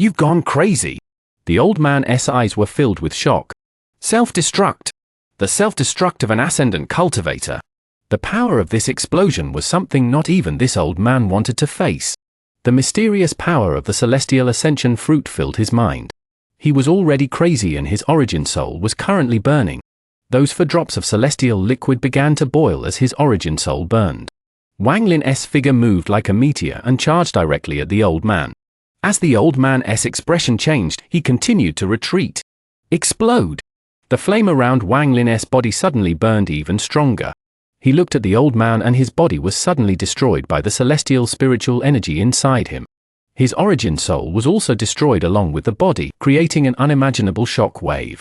You've gone crazy. The old man's eyes were filled with shock. Self-destruct. The self-destruct of an ascendant cultivator. The power of this explosion was something not even this old man wanted to face. The mysterious power of the celestial ascension fruit filled his mind. He was already crazy and his origin soul was currently burning. Those 4 drops of celestial liquid began to boil as his origin soul burned. Wang Lin's figure moved like a meteor and charged directly at the old man. As the old man's expression changed, he continued to retreat. Explode! The flame around Wang Lin's body suddenly burned even stronger. He looked at the old man and his body was suddenly destroyed by the celestial spiritual energy inside him. His origin soul was also destroyed along with the body, creating an unimaginable shock wave.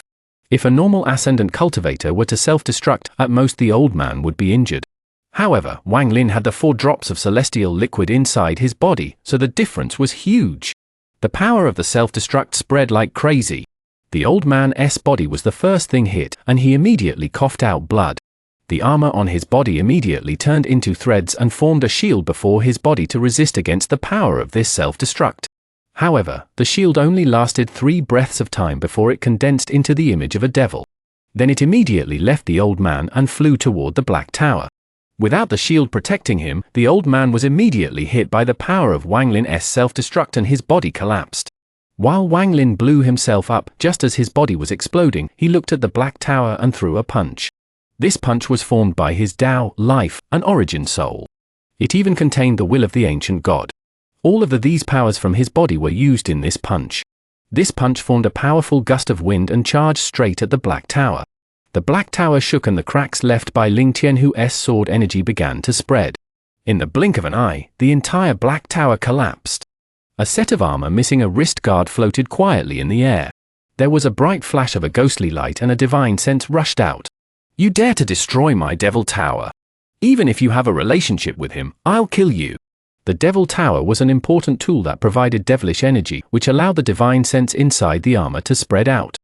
If a normal ascendant cultivator were to self-destruct, at most the old man would be injured. However, Wang Lin had the 4 drops of celestial liquid inside his body, so the difference was huge. The power of the self-destruct spread like crazy. The old man's body was the first thing hit, and he immediately coughed out blood. The armor on his body immediately turned into threads and formed a shield before his body to resist against the power of this self-destruct. However, the shield only lasted 3 breaths of time before it condensed into the image of a devil. Then it immediately left the old man and flew toward the Black Tower. Without the shield protecting him, the old man was immediately hit by the power of Wang Lin's self-destruct and his body collapsed. While Wang Lin blew himself up just as his body was exploding, he looked at the Black Tower and threw a punch. This punch was formed by his Tao, life, and origin soul. It even contained the will of the ancient god. All of these powers from his body were used in this punch. This punch formed a powerful gust of wind and charged straight at the Black Tower. The Black Tower shook and the cracks left by Ling Tianhu's sword energy began to spread. In the blink of an eye, the entire Black Tower collapsed. A set of armor missing a wrist guard floated quietly in the air. There was a bright flash of a ghostly light and a divine sense rushed out. You dare to destroy my Devil Tower? Even if you have a relationship with him, I'll kill you. The Devil Tower was an important tool that provided devilish energy, which allowed the divine sense inside the armor to spread out.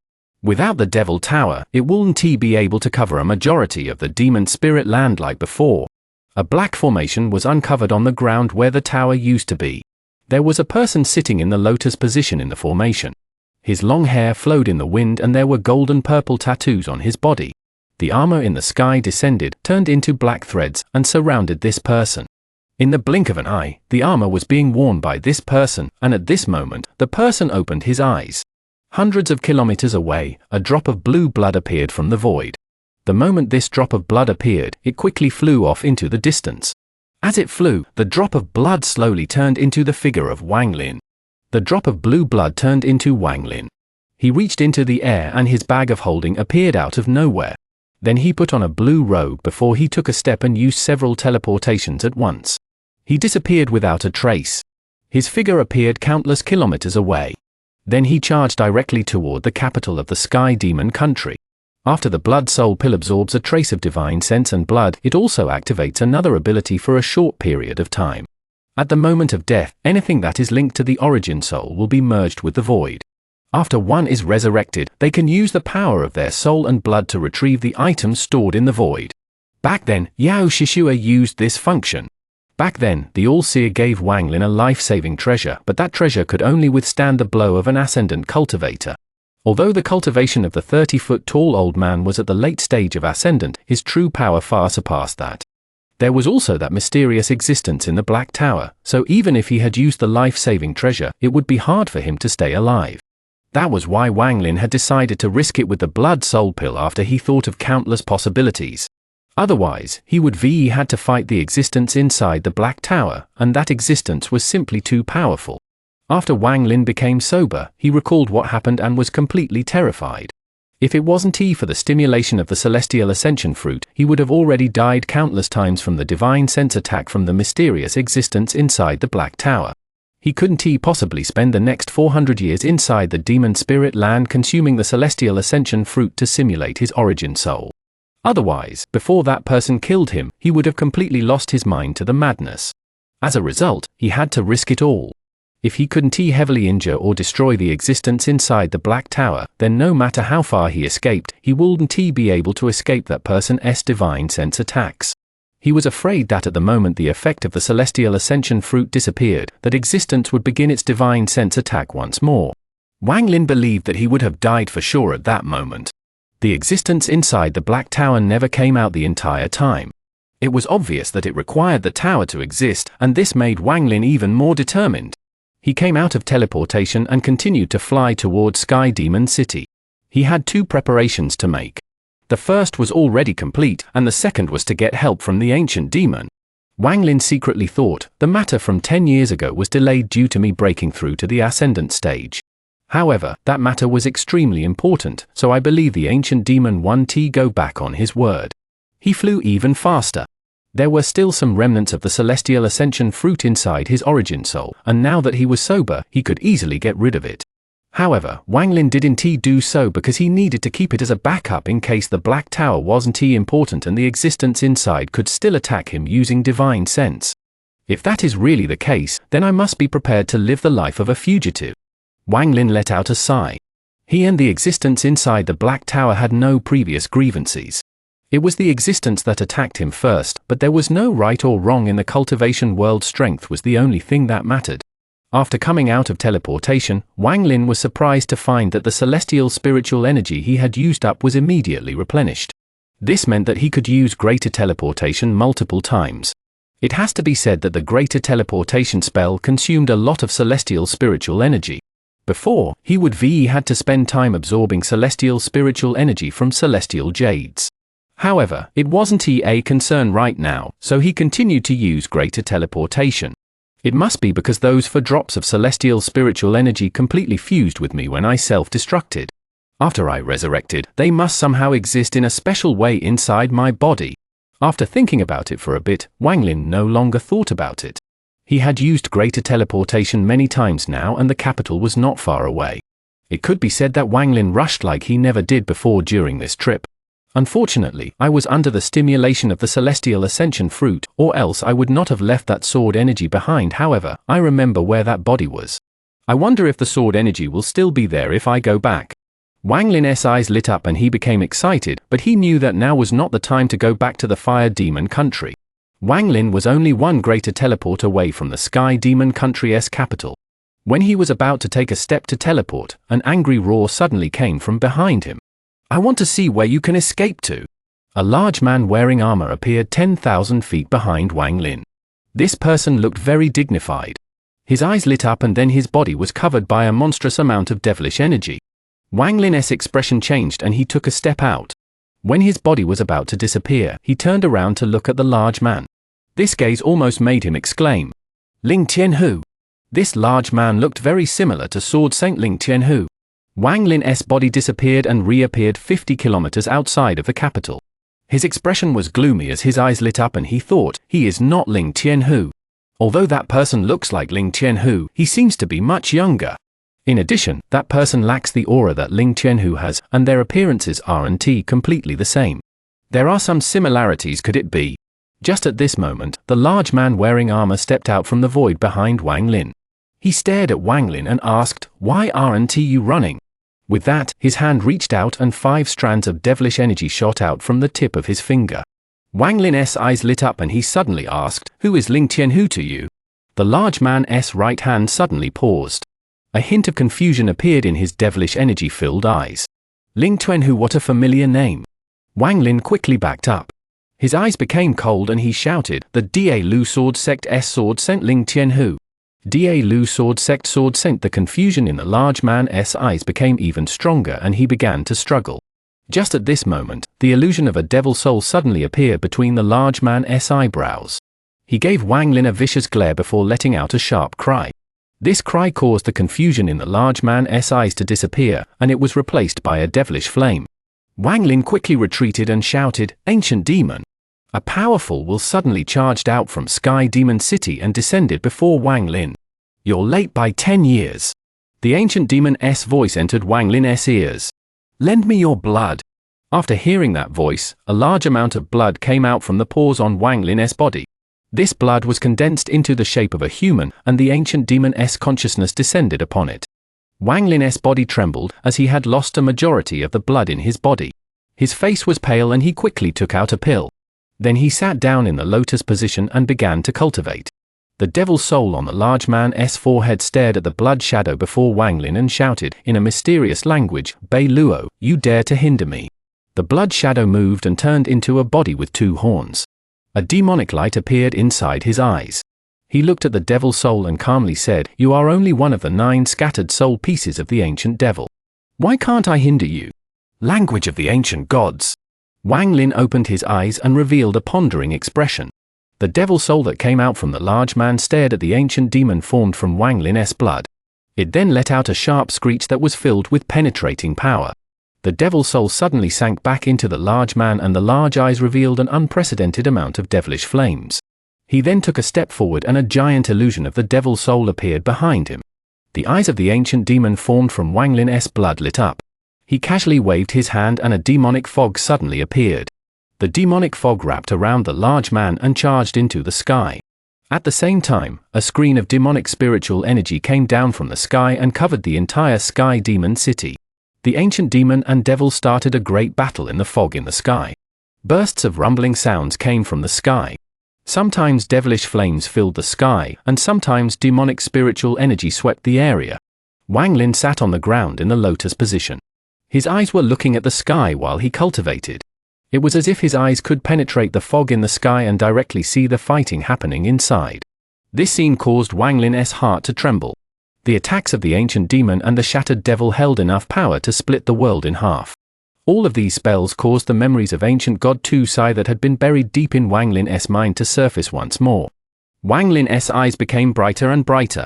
Without the Devil Tower, it wouldn't be able to cover a majority of the demon spirit land like before. A black formation was uncovered on the ground where the tower used to be. There was a person sitting in the lotus position in the formation. His long hair flowed in the wind and there were golden purple tattoos on his body. The armor in the sky descended, turned into black threads, and surrounded this person. In the blink of an eye, the armor was being worn by this person, and at this moment, the person opened his eyes. Hundreds of kilometers away, a drop of blue blood appeared from the void. The moment this drop of blood appeared, it quickly flew off into the distance. As it flew, the drop of blood slowly turned into the figure of Wang Lin. The drop of blue blood turned into Wang Lin. He reached into the air and his bag of holding appeared out of nowhere. Then he put on a blue robe before he took a step and used several teleportations at once. He disappeared without a trace. His figure appeared countless kilometers away. Then he charged directly toward the capital of the Sky Demon country. After the Blood Soul Pill absorbs a trace of divine sense and blood, it also activates another ability for a short period of time. At the moment of death, anything that is linked to the origin soul will be merged with the void. After one is resurrected, they can use the power of their soul and blood to retrieve the items stored in the void. Back then, Yao Shishua used this function. Back then, the All-Seer gave Wang Lin a life-saving treasure, but that treasure could only withstand the blow of an ascendant cultivator. Although the cultivation of the 30-foot-tall old man was at the late stage of ascendant, his true power far surpassed that. There was also that mysterious existence in the Black Tower, so even if he had used the life-saving treasure, it would be hard for him to stay alive. That was why Wang Lin had decided to risk it with the Blood Soul Pill after he thought of countless possibilities. Otherwise, he would had to fight the existence inside the Black Tower, and that existence was simply too powerful. After Wang Lin became sober, he recalled what happened and was completely terrified. If it wasn't for the stimulation of the Celestial Ascension fruit, he would have already died countless times from the divine sense attack from the mysterious existence inside the Black Tower. He couldn't possibly spend the next 400 years inside the demon spirit land consuming the Celestial Ascension fruit to simulate his origin soul. Otherwise, before that person killed him, he would have completely lost his mind to the madness. As a result, he had to risk it all. If he couldn't heavily injure or destroy the existence inside the Black Tower, then no matter how far he escaped, he wouldn't be able to escape that person's divine sense attacks. He was afraid that at the moment the effect of the celestial ascension fruit disappeared, that existence would begin its divine sense attack once more. Wang Lin believed that he would have died for sure at that moment. The existence inside the Black Tower never came out the entire time. It was obvious that it required the tower to exist, and this made Wang Lin even more determined. He came out of teleportation and continued to fly toward Sky Demon City. He had two preparations to make. The first was already complete, and the second was to get help from the ancient demon. Wang Lin secretly thought the matter from 10 years ago was delayed due to me breaking through to the ascendant stage. However, that matter was extremely important, so I believe the ancient demon wanted to go back on his word. He flew even faster. There were still some remnants of the celestial ascension fruit inside his origin soul, and now that he was sober, he could easily get rid of it. However, Wang Lin didn't do so because he needed to keep it as a backup in case the Black Tower wasn't important and the existence inside could still attack him using divine sense. If that is really the case, then I must be prepared to live the life of a fugitive. Wang Lin let out a sigh. He and the existence inside the Black Tower had no previous grievances. It was the existence that attacked him first, but there was no right or wrong in the cultivation world. Strength was the only thing that mattered. After coming out of teleportation, Wang Lin was surprised to find that the celestial spiritual energy he had used up was immediately replenished. This meant that he could use greater teleportation multiple times. It has to be said that the greater teleportation spell consumed a lot of celestial spiritual energy. Before, he had to spend time absorbing celestial spiritual energy from celestial jades. However, it wasn't a concern right now, so he continued to use greater teleportation. It must be because those 4 drops of celestial spiritual energy completely fused with me when I self-destructed. After I resurrected, they must somehow exist in a special way inside my body. After thinking about it for a bit, Wang Lin no longer thought about it. He had used greater teleportation many times now, and the capital was not far away. It could be said that Wang Lin rushed like he never did before during this trip. Unfortunately, I was under the stimulation of the celestial ascension fruit, or else I would not have left that sword energy behind. However, I remember where that body was. I wonder if the sword energy will still be there if I go back. Wang Lin's eyes lit up and he became excited, but he knew that now was not the time to go back to the Fire Demon Country. Wang Lin was only one greater teleport away from the Sky Demon Country's capital. When he was about to take a step to teleport, an angry roar suddenly came from behind him. I want to see where you can escape to. A large man wearing armor appeared 10,000 feet behind Wang Lin. This person looked very dignified. His eyes lit up and then his body was covered by a monstrous amount of devilish energy. Wang Lin's expression changed and he took a step out. When his body was about to disappear, he turned around to look at the large man. This gaze almost made him exclaim, "Ling Tianhu!" This large man looked very similar to Sword Saint Ling Tianhu. Wang Lin's body disappeared and reappeared 50 kilometers outside of the capital. His expression was gloomy as his eyes lit up and he thought, he is not Ling Tianhu. Although that person looks like Ling Tianhu, he seems to be much younger. In addition, that person lacks the aura that Ling Tianhu has, and their appearances aren't completely the same. There are some similarities. Could it be? Just at this moment, the large man wearing armor stepped out from the void behind Wang Lin. He stared at Wang Lin and asked, "Why aren't you running?" With that, his hand reached out and 5 strands of devilish energy shot out from the tip of his finger. Wang Lin's eyes lit up and he suddenly asked, "Who is Ling Tianhu to you?" The large man's right hand suddenly paused. A hint of confusion appeared in his devilish energy-filled eyes. Ling Tianhu, what a familiar name. Wang Lin quickly backed up. His eyes became cold and he shouted, "The Da Lu Sword Sect's Sword Saint Ling Tianhu." Da Lu Sword Sect Sword Saint. The confusion in the large man's eyes became even stronger and he began to struggle. Just at this moment, the illusion of a devil soul suddenly appeared between the large man's eyebrows. He gave Wang Lin a vicious glare before letting out a sharp cry. This cry caused the confusion in the large man's eyes to disappear, and it was replaced by a devilish flame. Wang Lin quickly retreated and shouted, "Ancient demon!" A powerful will suddenly charged out from Sky Demon City and descended before Wang Lin. "You're late by 10 years. The ancient demon's voice entered Wang Lin's ears. "Lend me your blood." After hearing that voice, a large amount of blood came out from the pores on Wang Lin's body. This blood was condensed into the shape of a human, and the ancient demon's consciousness descended upon it. Wang Lin's body trembled as he had lost a majority of the blood in his body. His face was pale and he quickly took out a pill. Then he sat down in the lotus position and began to cultivate. The devil's soul on the large man's forehead stared at the blood shadow before Wang Lin and shouted, in a mysterious language, "Bei Luo, you dare to hinder me." The blood shadow moved and turned into a body with 2 horns. A demonic light appeared inside his eyes. He looked at the devil's soul and calmly said, "You are only one of the 9 scattered soul pieces of the ancient devil. Why can't I hinder you?" Language of the ancient gods. Wang Lin opened his eyes and revealed a pondering expression. The devil soul that came out from the large man stared at the ancient demon formed from Wang Lin's blood. It then let out a sharp screech that was filled with penetrating power. The devil soul suddenly sank back into the large man and the large eyes revealed an unprecedented amount of devilish flames. He then took a step forward and a giant illusion of the devil soul appeared behind him. The eyes of the ancient demon formed from Wang Lin's blood lit up. He casually waved his hand and a demonic fog suddenly appeared. The demonic fog wrapped around the large man and charged into the sky. At the same time, a screen of demonic spiritual energy came down from the sky and covered the entire sky demon city. The ancient demon and devil started a great battle in the fog in the sky. Bursts of rumbling sounds came from the sky. Sometimes devilish flames filled the sky, and sometimes demonic spiritual energy swept the area. Wang Lin sat on the ground in the lotus position. His eyes were looking at the sky while he cultivated. It was as if his eyes could penetrate the fog in the sky and directly see the fighting happening inside. This scene caused Wang Lin's heart to tremble. The attacks of the ancient demon and the shattered devil held enough power to split the world in half. All of these spells caused the memories of ancient god Tu Sai that had been buried deep in Wang Lin's mind to surface once more. Wang Lin's eyes became brighter and brighter.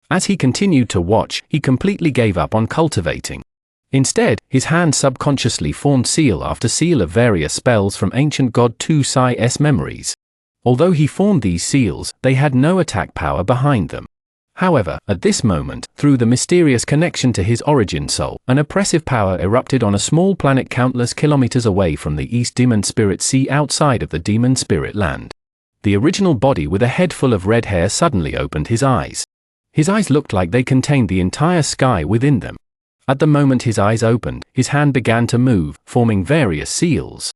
As he continued to watch, he completely gave up on cultivating. Instead, his hand subconsciously formed seal after seal of various spells from ancient god Tu Sai's memories. Although he formed these seals, they had no attack power behind them. However, at this moment, through the mysterious connection to his origin soul, an oppressive power erupted on a small planet countless kilometers away from the East Demon Spirit Sea outside of the Demon Spirit Land. The original body with a head full of red hair suddenly opened his eyes. His eyes looked like they contained the entire sky within them. At the moment his eyes opened, his hand began to move, forming various seals.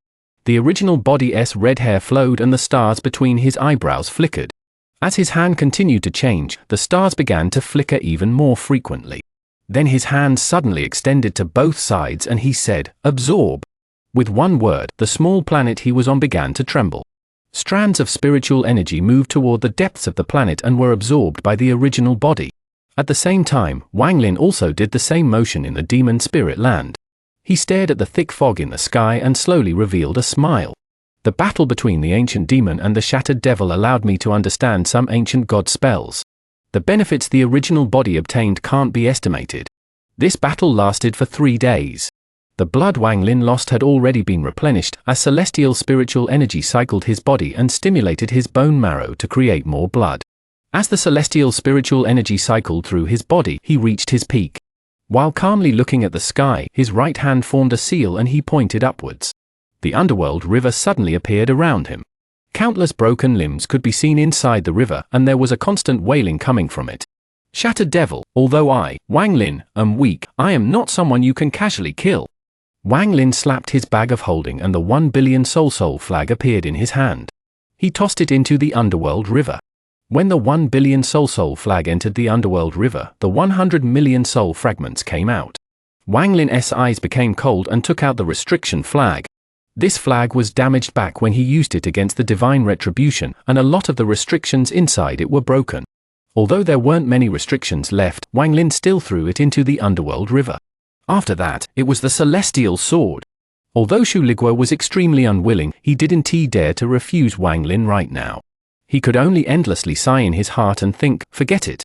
The original body's red hair flowed and the stars between his eyebrows flickered. As his hand continued to change, the stars began to flicker even more frequently. Then his hand suddenly extended to both sides and he said, "Absorb." With one word, the small planet he was on began to tremble. Strands of spiritual energy moved toward the depths of the planet and were absorbed by the original body. At the same time, Wang Lin also did the same motion in the Demon Spirit Land. He stared at the thick fog in the sky and slowly revealed a smile. The battle between the ancient demon and the shattered devil allowed me to understand some ancient god spells. The benefits the original body obtained can't be estimated. This battle lasted for 3 days. The blood Wang Lin lost had already been replenished as celestial spiritual energy cycled his body and stimulated his bone marrow to create more blood. As the celestial spiritual energy cycled through his body, he reached his peak. While calmly looking at the sky, his right hand formed a seal and he pointed upwards. The underworld river suddenly appeared around him. Countless broken limbs could be seen inside the river and there was a constant wailing coming from it. "Shattered devil, although I, Wang Lin, am weak, I am not someone you can casually kill." Wang Lin slapped his bag of holding and the 1 billion soul flag appeared in his hand. He tossed it into the underworld river. When the 1 billion soul flag entered the underworld river, the 100 million soul fragments came out. Wang Lin's eyes became cold and took out the restriction flag. This flag was damaged back when he used it against the divine retribution, and a lot of the restrictions inside it were broken. Although there weren't many restrictions left, Wang Lin still threw it into the underworld river. After that, it was the celestial sword. Although Shu Liguo was extremely unwilling, he didn't dare to refuse Wang Lin right now. He could only endlessly sigh in his heart and think, "Forget it.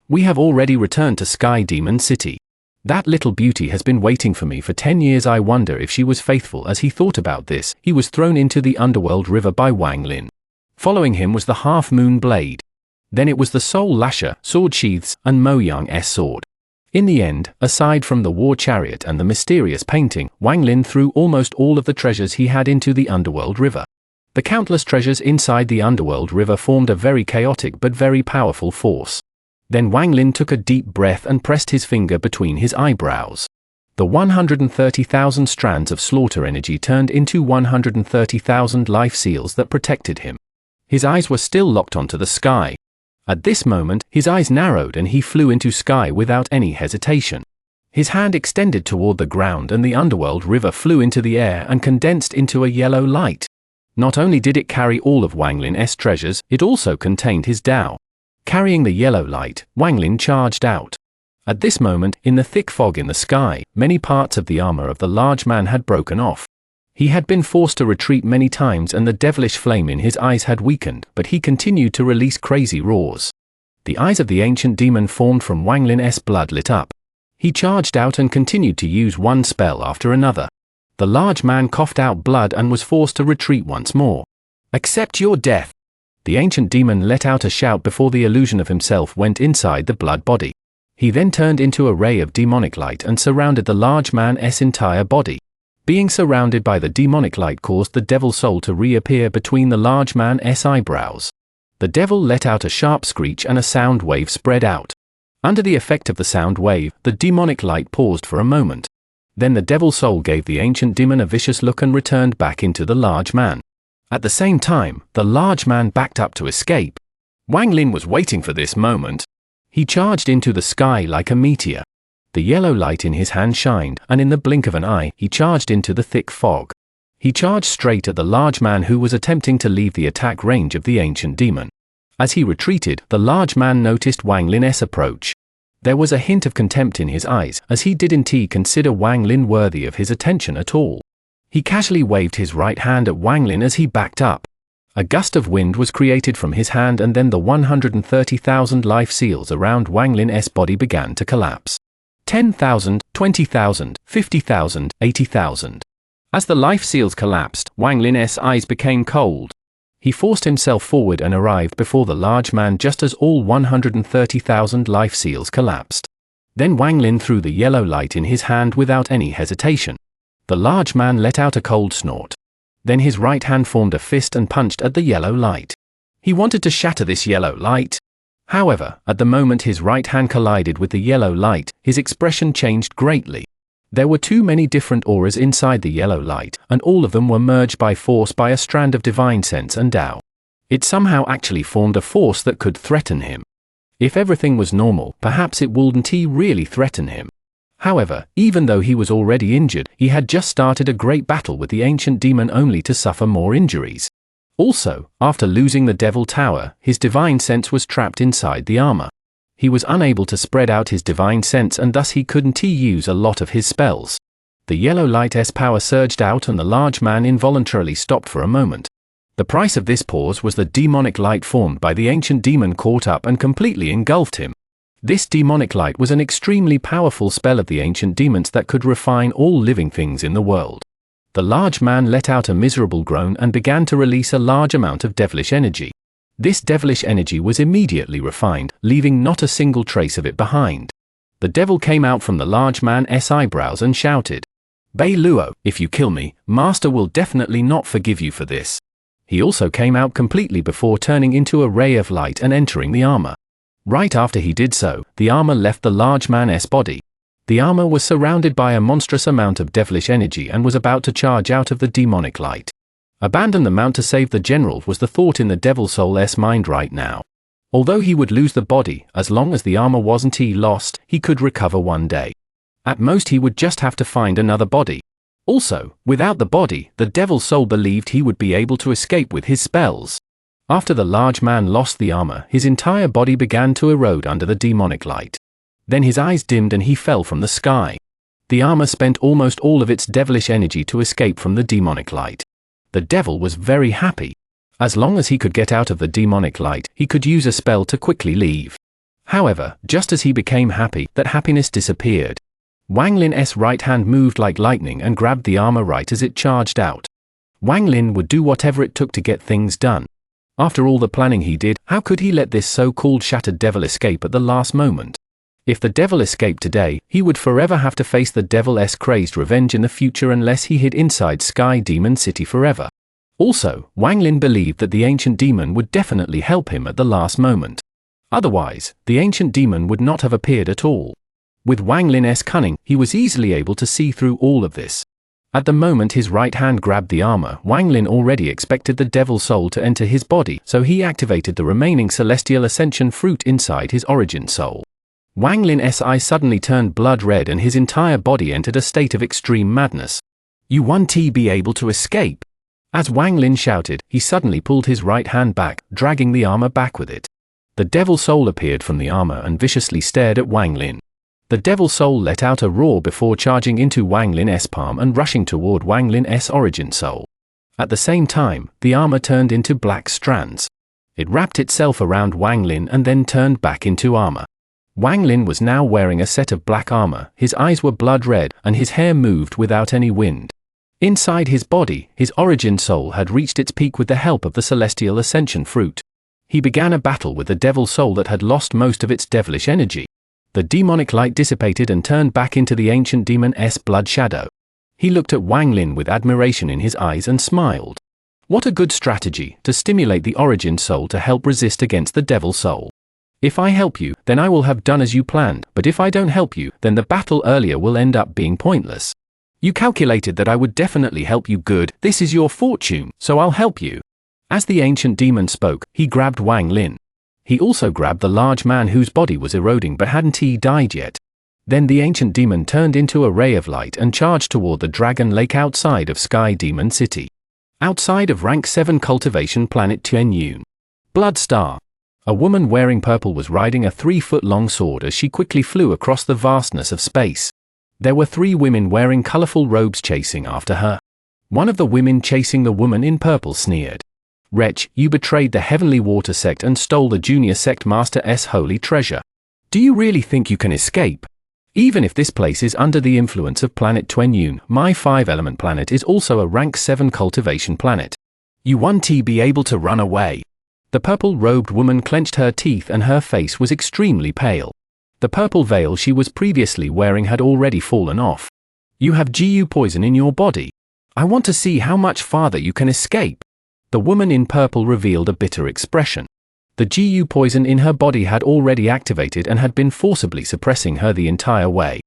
We have already returned to Sky Demon City. That little beauty has been waiting for me for 10 years. I wonder if she was faithful." As he thought about this, he was thrown into the underworld river by Wang Lin. Following him was the half-moon blade. Then it was the soul lasher, sword sheaths, and Mo Yang's sword. In the end, aside from the war chariot and the mysterious painting, Wang Lin threw almost all of the treasures he had into the underworld river. The countless treasures inside the underworld river formed a very chaotic but very powerful force. Then Wang Lin took a deep breath and pressed his finger between his eyebrows. The 130,000 strands of slaughter energy turned into 130,000 life seals that protected him. His eyes were still locked onto the sky. At this moment, his eyes narrowed and he flew into sky without any hesitation. His hand extended toward the ground and the underworld river flew into the air and condensed into a yellow light. Not only did it carry all of Wang Lin's treasures, it also contained his Tao. Carrying the yellow light, Wang Lin charged out. At this moment, in the thick fog in the sky, many parts of the armor of the large man had broken off. He had been forced to retreat many times and the devilish flame in his eyes had weakened, but he continued to release crazy roars. The eyes of the ancient demon formed from Wang Lin's blood lit up. He charged out and continued to use one spell after another. The large man coughed out blood and was forced to retreat once more. "Accept your death!" The ancient demon let out a shout before the illusion of himself went inside the blood body. He then turned into a ray of demonic light and surrounded the large man's entire body. Being surrounded by the demonic light caused the devil soul to reappear between the large man's eyebrows. The devil let out a sharp screech and a sound wave spread out. Under the effect of the sound wave, the demonic light paused for a moment. Then the devil soul gave the ancient demon a vicious look and returned back into the large man. At the same time, the large man backed up to escape. Wang Lin was waiting for this moment. He charged into the sky like a meteor. The yellow light in his hand shined, and in the blink of an eye, he charged into the thick fog. He charged straight at the large man who was attempting to leave the attack range of the ancient demon. As he retreated, the large man noticed Wang Lin's approach. There was a hint of contempt in his eyes, as he didn't consider Wang Lin worthy of his attention at all. He casually waved his right hand at Wang Lin as he backed up. A gust of wind was created from his hand and then the 130,000 life seals around Wang Lin's body began to collapse. 10,000, 20,000, 50,000, 80,000. As the life seals collapsed, Wang Lin's eyes became cold. He forced himself forward and arrived before the large man just as all 130,000 life seals collapsed. Then Wang Lin threw the yellow light in his hand without any hesitation. The large man let out a cold snort. Then his right hand formed a fist and punched at the yellow light. He wanted to shatter this yellow light. However, at the moment his right hand collided with the yellow light, his expression changed greatly. There were too many different auras inside the yellow light, and all of them were merged by force by a strand of divine sense and Tao. It somehow actually formed a force that could threaten him. If everything was normal, perhaps it wouldn't really threaten him. However, even though he was already injured, he had just started a great battle with the ancient demon only to suffer more injuries. Also, after losing the Devil Tower, his divine sense was trapped inside the armor. He was unable to spread out his divine sense and thus he couldn't use a lot of his spells. The yellow light's power surged out and the large man involuntarily stopped for a moment. The price of this pause was the demonic light formed by the ancient demon caught up and completely engulfed him. This demonic light was an extremely powerful spell of the ancient demons that could refine all living things in the world. The large man let out a miserable groan and began to release a large amount of devilish energy. This devilish energy was immediately refined, leaving not a single trace of it behind. The devil came out from the large man's eyebrows and shouted, "Bei Luo, if you kill me, Master will definitely not forgive you for this." He also came out completely before turning into a ray of light and entering the armor. Right after he did so, the armor left the large man's body. The armor was surrounded by a monstrous amount of devilish energy and was about to charge out of the demonic light. Abandon the mount to save the general was the thought in the devil soul's mind right now. Although he would lose the body, as long as the armor wasn't lost, he could recover one day. At most he would just have to find another body. Also, without the body, the devil soul believed he would be able to escape with his spells. After the large man lost the armor, his entire body began to erode under the demonic light. Then his eyes dimmed and he fell from the sky. The armor spent almost all of its devilish energy to escape from the demonic light. The devil was very happy. As long as he could get out of the demonic light, he could use a spell to quickly leave. However, just as he became happy, that happiness disappeared. Wang Lin's right hand moved like lightning and grabbed the armor right as it charged out. Wang Lin would do whatever it took to get things done. After all the planning he did, how could he let this so-called shattered devil escape at the last moment? If the devil escaped today, he would forever have to face the devil's crazed revenge in the future unless he hid inside Sky Demon City forever. Also, Wang Lin believed that the ancient demon would definitely help him at the last moment. Otherwise, the ancient demon would not have appeared at all. With Wang Lin's cunning, he was easily able to see through all of this. At the moment his right hand grabbed the armor, Wang Lin already expected the devil soul to enter his body, so he activated the remaining celestial ascension fruit inside his origin soul. Wang Lin's eyes suddenly turned blood red and his entire body entered a state of extreme madness. You won't be able to escape. As Wang Lin shouted, he suddenly pulled his right hand back, dragging the armor back with it. The devil soul appeared from the armor and viciously stared at Wang Lin. The devil soul let out a roar before charging into Wang Lin's palm and rushing toward Wang Lin's origin soul. At the same time, the armor turned into black strands. It wrapped itself around Wang Lin and then turned back into armor. Wang Lin was now wearing a set of black armor, his eyes were blood red, and his hair moved without any wind. Inside his body, his origin soul had reached its peak with the help of the celestial ascension fruit. He began a battle with the devil soul that had lost most of its devilish energy. The demonic light dissipated and turned back into the ancient demon's blood shadow. He looked at Wang Lin with admiration in his eyes and smiled. What a good strategy, to stimulate the origin soul to help resist against the devil soul. If I help you, then I will have done as you planned, but if I don't help you, then the battle earlier will end up being pointless. You calculated that I would definitely help you. Good, this is your fortune, so I'll help you. As the ancient demon spoke, he grabbed Wang Lin. He also grabbed the large man whose body was eroding but hadn't died yet. Then the ancient demon turned into a ray of light and charged toward the dragon lake outside of Sky Demon City. Outside of rank 7 cultivation planet Tianyun. Blood Star. A woman wearing purple was riding a 3-foot-long sword as she quickly flew across the vastness of space. There were 3 women wearing colorful robes chasing after her. One of the women chasing the woman in purple sneered. Wretch, you betrayed the Heavenly Water Sect and stole the Junior Sect Master's holy treasure. Do you really think you can escape? Even if this place is under the influence of planet Tianyun, my 5-element planet is also a rank 7 cultivation planet. You won't be able to run away. The purple-robed woman clenched her teeth and her face was extremely pale. The purple veil she was previously wearing had already fallen off. You have GU poison in your body. I want to see how much farther you can escape. The woman in purple revealed a bitter expression. The GU poison in her body had already activated and had been forcibly suppressing her the entire way.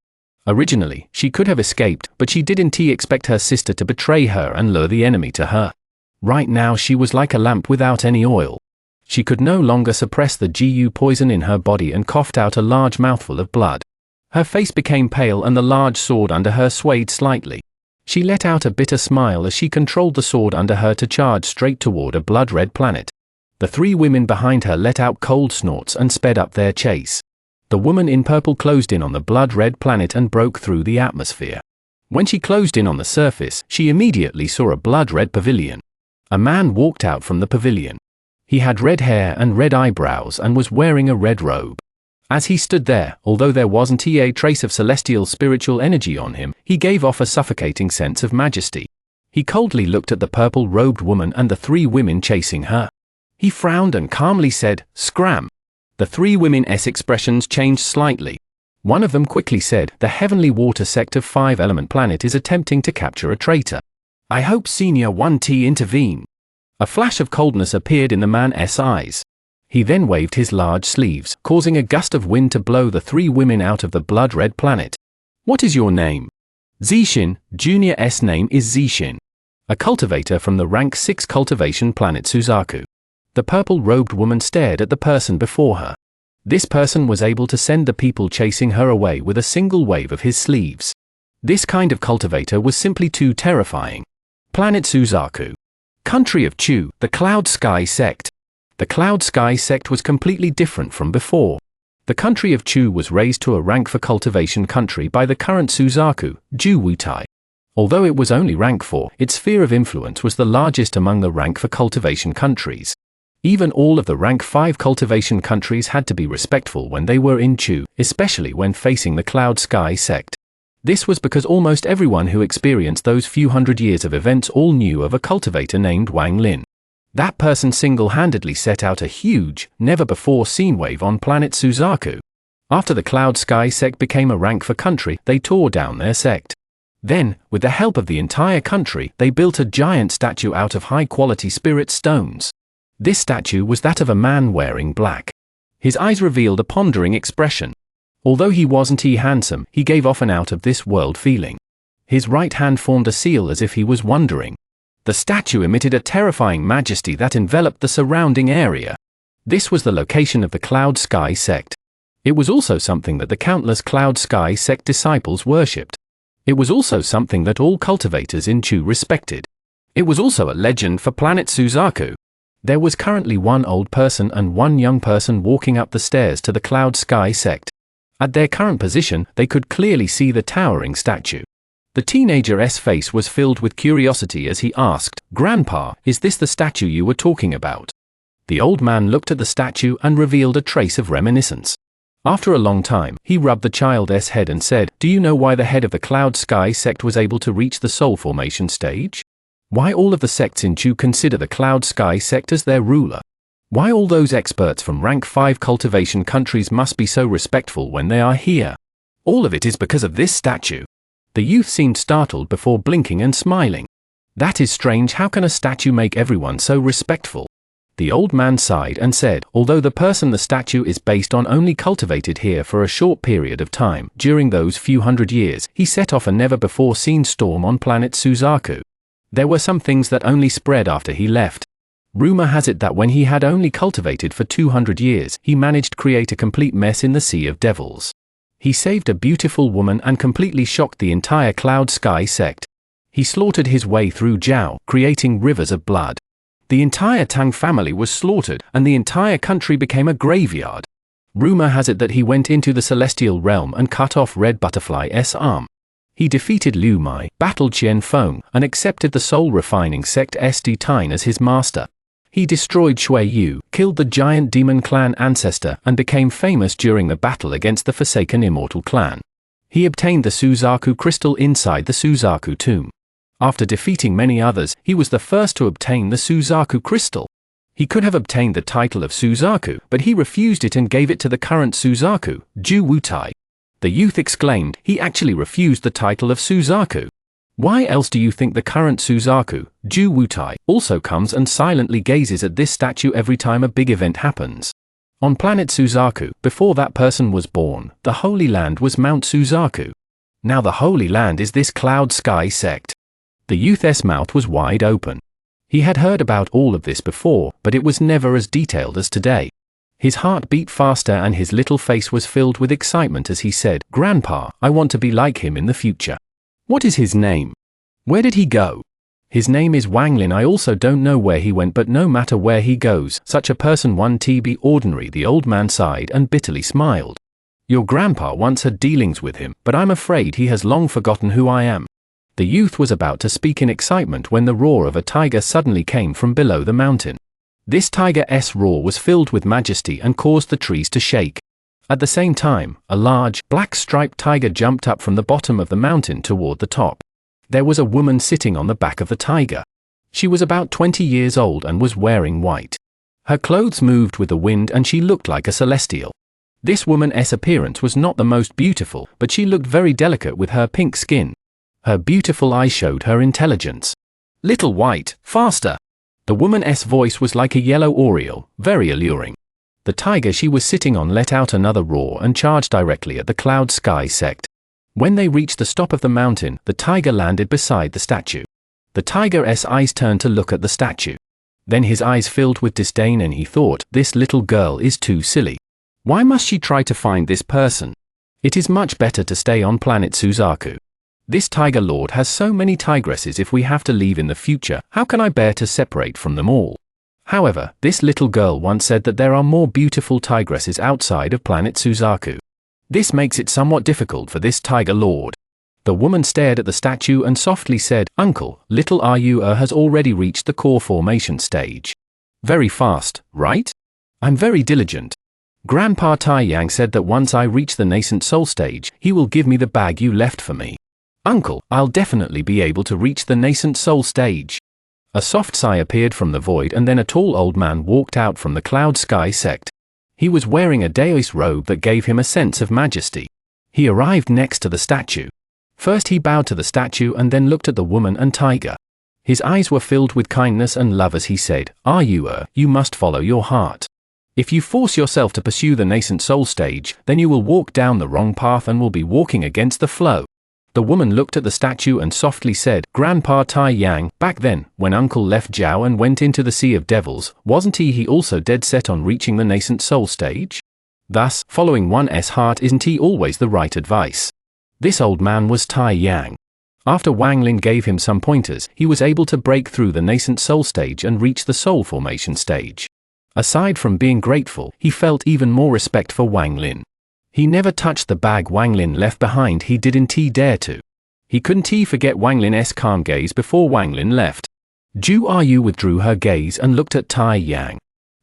Originally, she could have escaped, but she didn't expect her sister to betray her and lure the enemy to her. Right now she was like a lamp without any oil. She could no longer suppress the GU poison in her body and coughed out a large mouthful of blood. Her face became pale and the large sword under her swayed slightly. She let out a bitter smile as she controlled the sword under her to charge straight toward a blood-red planet. The 3 women behind her let out cold snorts and sped up their chase. The woman in purple closed in on the blood-red planet and broke through the atmosphere. When she closed in on the surface, she immediately saw a blood-red pavilion. A man walked out from the pavilion. He had red hair and red eyebrows and was wearing a red robe. As he stood there, although there wasn't a trace of celestial spiritual energy on him, he gave off a suffocating sense of majesty. He coldly looked at the purple-robed woman and the 3 women chasing her. He frowned and calmly said, "Scram." The 3 women's expressions changed slightly. One of them quickly said, "The Heavenly Water Sect of 5-element planet is attempting to capture a traitor. I hope Senior 1T intervene." A flash of coldness appeared in the man's eyes. He then waved his large sleeves, causing a gust of wind to blow the 3 women out of the blood-red planet. "What is your name?" "Zishin, Junior's name is Zishin. A cultivator from the rank 6 cultivation planet Suzaku." The purple-robed woman stared at the person before her. This person was able to send the people chasing her away with a single wave of his sleeves. This kind of cultivator was simply too terrifying. Planet Suzaku. Country of Chu, the Cloud Sky Sect. The Cloud Sky Sect was completely different from before. The country of Chu was raised to a rank for cultivation country by the current Suzaku, Juwutai. Although it was only rank 4, its sphere of influence was the largest among the rank for cultivation countries. Even all of the rank 5 cultivation countries had to be respectful when they were in Chu, especially when facing the Cloud Sky Sect. This was because almost everyone who experienced those few hundred years of events all knew of a cultivator named Wang Lin. That person single-handedly set out a huge, never-before-seen wave on planet Suzaku. After the Cloud Sky Sect became a rank for country, they tore down their sect. Then, with the help of the entire country, they built a giant statue out of high-quality spirit stones. This statue was that of a man wearing black. His eyes revealed a pondering expression. Although he wasn't handsome, he gave off an out-of-this-world feeling. His right hand formed a seal as if he was wondering. The statue emitted a terrifying majesty that enveloped the surrounding area. This was the location of the Cloud Sky sect. It was also something that the countless Cloud Sky sect disciples worshipped. It was also something that all cultivators in Chu respected. It was also a legend for planet Suzaku. There was currently one old person and one young person walking up the stairs to the Cloud Sky sect. At their current position, they could clearly see the towering statue. The teenager's face was filled with curiosity as he asked, "Grandpa, is this the statue you were talking about?" The old man looked at the statue and revealed a trace of reminiscence. After a long time, he rubbed the child's head and said, "Do you know why the head of the Cloud Sky sect was able to reach the soul formation stage? Why all of the sects in Chu consider the Cloud Sky sect as their ruler? Why all those experts from rank 5 cultivation countries must be so respectful when they are here? All of it is because of this statue." The youth seemed startled before blinking and smiling. "That is strange. How can a statue make everyone so respectful?" The old man sighed and said, "Although the person the statue is based on only cultivated here for a short period of time, during those few hundred years, he set off a never-before-seen storm on planet Suzaku. There were some things that only spread after he left. Rumor has it that when he had only cultivated for 200 years, he managed to create a complete mess in the Sea of Devils. He saved a beautiful woman and completely shocked the entire Cloud Sky sect. He slaughtered his way through Zhao, creating rivers of blood. The entire Tang family was slaughtered, and the entire country became a graveyard. Rumor has it that he went into the celestial realm and cut off Red Butterfly's arm. He defeated Liu Mai, battled Qian Feng, and accepted the soul refining sect St. Tine as his master. He destroyed Shui Yu, killed the giant demon clan ancestor, and became famous during the battle against the Forsaken Immortal clan. He obtained the Suzaku crystal inside the Suzaku tomb. After defeating many others, he was the first to obtain the Suzaku crystal. He could have obtained the title of Suzaku, but he refused it and gave it to the current Suzaku, Ju Wutai. The youth exclaimed, "He actually refused the title of Suzaku. Why else do you think the current Suzaku, Ju Wutai, also comes and silently gazes at this statue every time a big event happens?" On planet Suzaku, before that person was born, the Holy Land was Mount Suzaku. Now the Holy Land is this Cloud Sky sect. The youth's mouth was wide open. He had heard about all of this before, but it was never as detailed as today. His heart beat faster and his little face was filled with excitement as he said, "Grandpa, I want to be like him in the future." "What is his name? Where did he go?" "His name is Wang Lin. I also don't know where he went, but no matter where he goes, such a person won't be ordinary." The old man sighed and bitterly smiled. "Your grandpa once had dealings with him, but I'm afraid he has long forgotten who I am." The youth was about to speak in excitement when the roar of a tiger suddenly came from below the mountain. This tiger's roar was filled with majesty and caused the trees to shake. At the same time, a large, black-striped tiger jumped up from the bottom of the mountain toward the top. There was a woman sitting on the back of the tiger. She was about 20 years old and was wearing white. Her clothes moved with the wind and she looked like a celestial. This woman's appearance was not the most beautiful, but she looked very delicate with her pink skin. Her beautiful eyes showed her intelligence. "Little White, faster!" The woman's voice was like a yellow oriole, very alluring. The tiger she was sitting on let out another roar and charged directly at the Cloud Sky sect. When they reached the top of the mountain, the tiger landed beside the statue. The tiger's eyes turned to look at the statue. Then his eyes filled with disdain and he thought, "This little girl is too silly. Why must she try to find this person? It is much better to stay on planet Suzaku. This Tiger Lord has so many tigresses. If we have to leave in the future, how can I bear to separate from them all?" However, this little girl once said that there are more beautiful tigresses outside of planet Suzaku. This makes it somewhat difficult for this Tiger Lord. The woman stared at the statue and softly said, "Uncle, little Ru has already reached the core formation stage. Very fast, right? I'm very diligent. Grandpa Taiyang said that once I reach the nascent soul stage, he will give me the bag you left for me. Uncle, I'll definitely be able to reach the nascent soul stage." A soft sigh appeared from the void and then a tall old man walked out from the Cloud Sky sect. He was wearing a daoist robe that gave him a sense of majesty. He arrived next to the statue. First he bowed to the statue and then looked at the woman and tiger. His eyes were filled with kindness and love as he said, "Ru, you must follow your heart. If you force yourself to pursue the nascent soul stage, then you will walk down the wrong path and will be walking against the flow. The woman looked at the statue and softly said, Grandpa Tai Yang, back then, when Uncle left Zhao and went into the Sea of Devils, wasn't he also dead set on reaching the nascent soul stage? Thus, following one's heart isn't always the right advice. This old man was Tai Yang. After Wang Lin gave him some pointers, he was able to break through the nascent soul stage and reach the soul formation stage. Aside from being grateful, he felt even more respect for Wang Lin. He never touched the bag Wang Lin left behind, he didn't dare to. He couldn't forget Wang Lin's calm gaze before Wang Lin left. Zhu Aryu withdrew her gaze and looked at Tai Yang.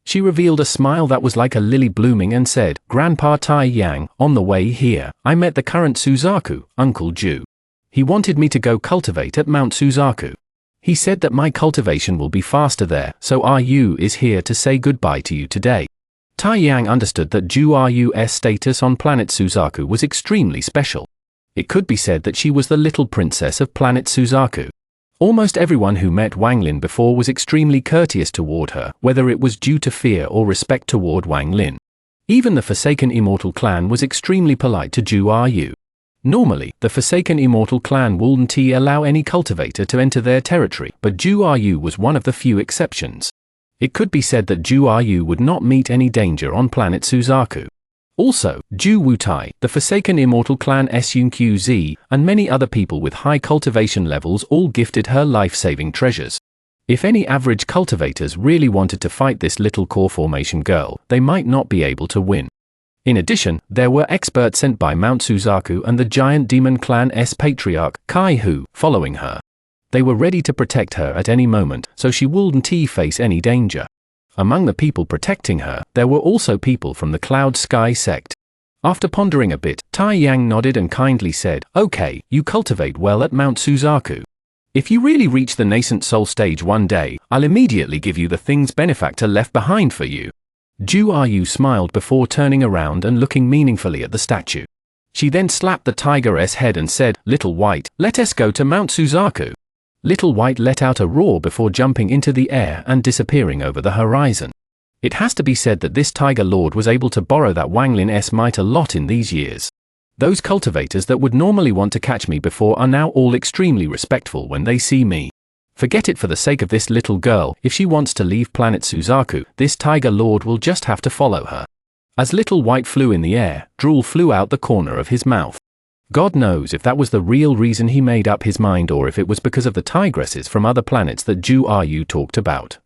She revealed a smile that was like a lily blooming and said, Grandpa Tai Yang, on the way here, I met the current Suzaku, Uncle Zhu. He wanted me to go cultivate at Mount Suzaku. He said that my cultivation will be faster there, so Aryu is here to say goodbye to you today. Tai Yang understood that Zhu Aryu's status on planet Suzaku was extremely special. It could be said that she was the little princess of planet Suzaku. Almost everyone who met Wang Lin before was extremely courteous toward her, whether it was due to fear or respect toward Wang Lin. Even the Forsaken Immortal clan was extremely polite to Zhu Aryu. Normally, the Forsaken Immortal clan wouldn't allow any cultivator to enter their territory, but Zhu Aryu was one of the few exceptions. It could be said that Zhu Aryu would not meet any danger on planet Suzaku. Also, Zhu Wutai, the Forsaken Immortal clan Sunqz, and many other people with high cultivation levels all gifted her life-saving treasures. If any average cultivators really wanted to fight this little core formation girl, they might not be able to win. In addition, there were experts sent by Mount Suzaku and the giant demon clan's patriarch, Kai Hu, following her. They were ready to protect her at any moment, so she wouldn't face any danger. Among the people protecting her, there were also people from the Cloud Sky sect. After pondering a bit, Tai Yang nodded and kindly said, Okay, you cultivate well at Mount Suzaku. If you really reach the nascent soul stage one day, I'll immediately give you the things benefactor left behind for you. Zhu Aryu smiled before turning around and looking meaningfully at the statue. She then slapped the tiger's head and said, Little White, let us go to Mount Suzaku. Little White let out a roar before jumping into the air and disappearing over the horizon. It has to be said that this Tiger Lord was able to borrow that Wang Lin's might a lot in these years. Those cultivators that would normally want to catch me before are now all extremely respectful when they see me. Forget it for the sake of this little girl, if she wants to leave planet Suzaku, this Tiger Lord will just have to follow her. As Little White flew in the air, drool flew out the corner of his mouth. God knows if that was the real reason he made up his mind or if it was because of the tigresses from other planets that Zhu Aryu talked about.